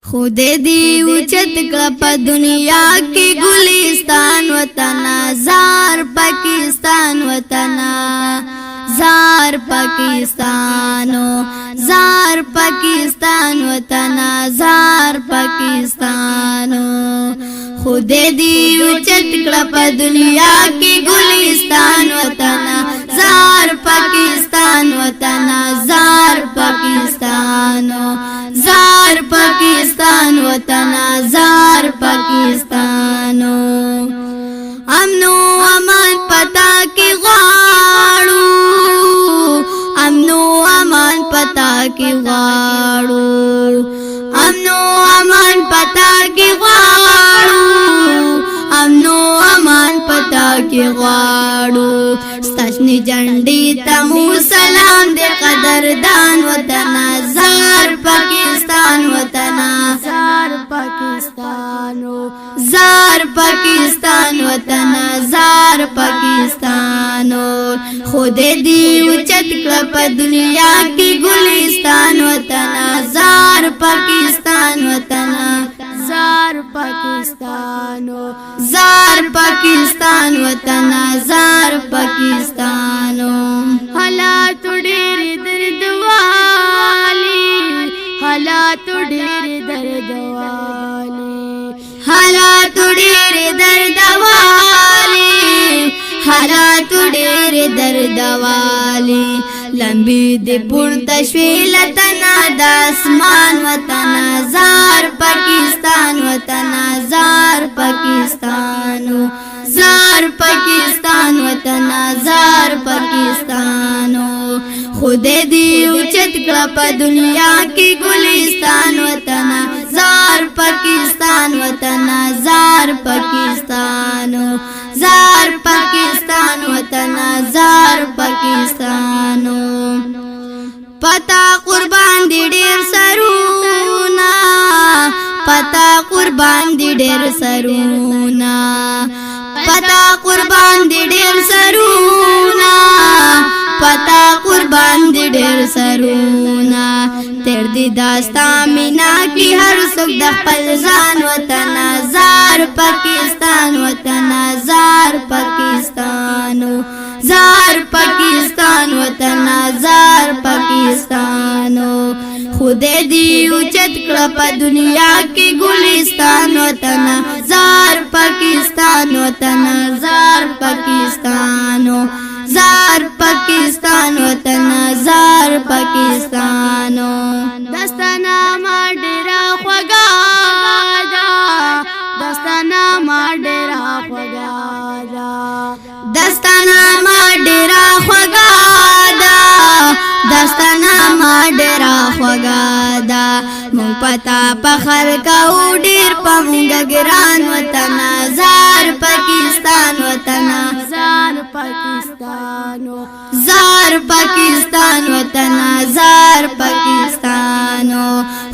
خود دی اوچت کړه په دنیا کې ګلستان وطن زار پاکستان وطن زار پاکستانو زار پاکستان وطن زار پاکستانو خود دی اوچت کړه په دنیا کې ګلستان وطن زار پاکستان وطن زار پاکستانو زار پاکستان وطن زار پاکستانو امنو امان پتا کی غاړو امنو امان پتا کی غاړو امنو امان پتا کی غاړو امنو امان پتا کی غاړو ستاشنی جنډی تمو سلام دې قدردان وطن زار پاکستان وطن زار پاکستانو زار پاکستان وطن زار پاکستانو خود دی اوچت کړه په دنیا کې ګلستان وطن زار پاکستان وطن زار پاکستانو زار پاکستان وطن زار پاکستانو حالات ډېر درد والی حالات ډېر درد والی حالات ډېر درد والی حالات ډېر درد والی لمبي دې پورته شوې لتنا د اسمان وطن زار پاکستان وطن زار پاکستانو زار پاکستان وطن زار پاکستانو خود دی اوچت کړه په دنیا کې ګلستان وطن زار پاکستان وطن زار پاکستانو زار پاکستان وطن زار پاکستانو پتا قربان دی ډېر سرونه پتا قربان دی ډېر سرونه پتا قربان دی ډېر سرونه پتا قربان دی ډېر سرونه تر دې داستا مینا کی هر څوک د خپل ځان وطن زار پاکستان وطن زار پاکستانو زار پاکستان وطن زار پاکستانو خود دی اوچت کړه په دنیا کې ګلستان وطن زار پاکستان وطن زار پاکستانو زار پاکستان وطن زار پاکستانو دستانا ما ډېره خوږه ده دستانا ما ډېره خوږه ده دستانا ما ډېره خوږه ده دستانا ما ډېره خوږه ده مونږ پتا فخر کوو ډېر په مونږ ګران وطن زار پاکستان وطن زار پاکستانو زار پاکستان وطن زار پاکستانو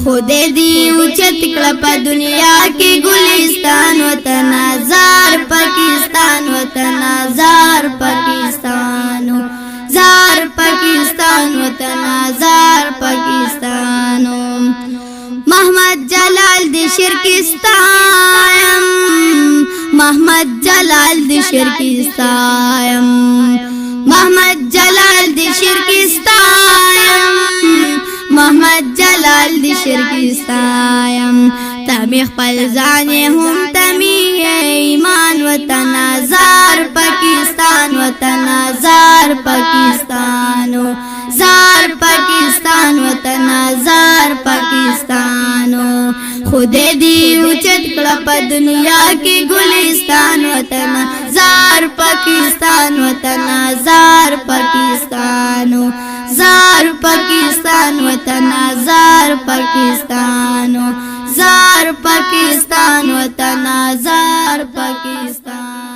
خود دی اوچت کړه په دنیا کې ګلستان وطن زار پاکستان وطن زار پاکستانو زار پاکستان وطن زار پاکستانو محمد جلال دی شرکستایم محمد جلال دی شرکستایم محمد جلال دی شرکستایم محمد جلال دی شرکستایم تمی خپل ځان هم تمی ایمان وطن زار پاکستان وطن زار پاکستانو زار پاکستان وطن زار پاکستانو خود دی اوچت کړه په دنیا کې ګلستان وطن زار پاکستان وطن زار پاکستانو زار پاکستان وطن زار پاکستانو زار پاکستان وطن زار پاکستان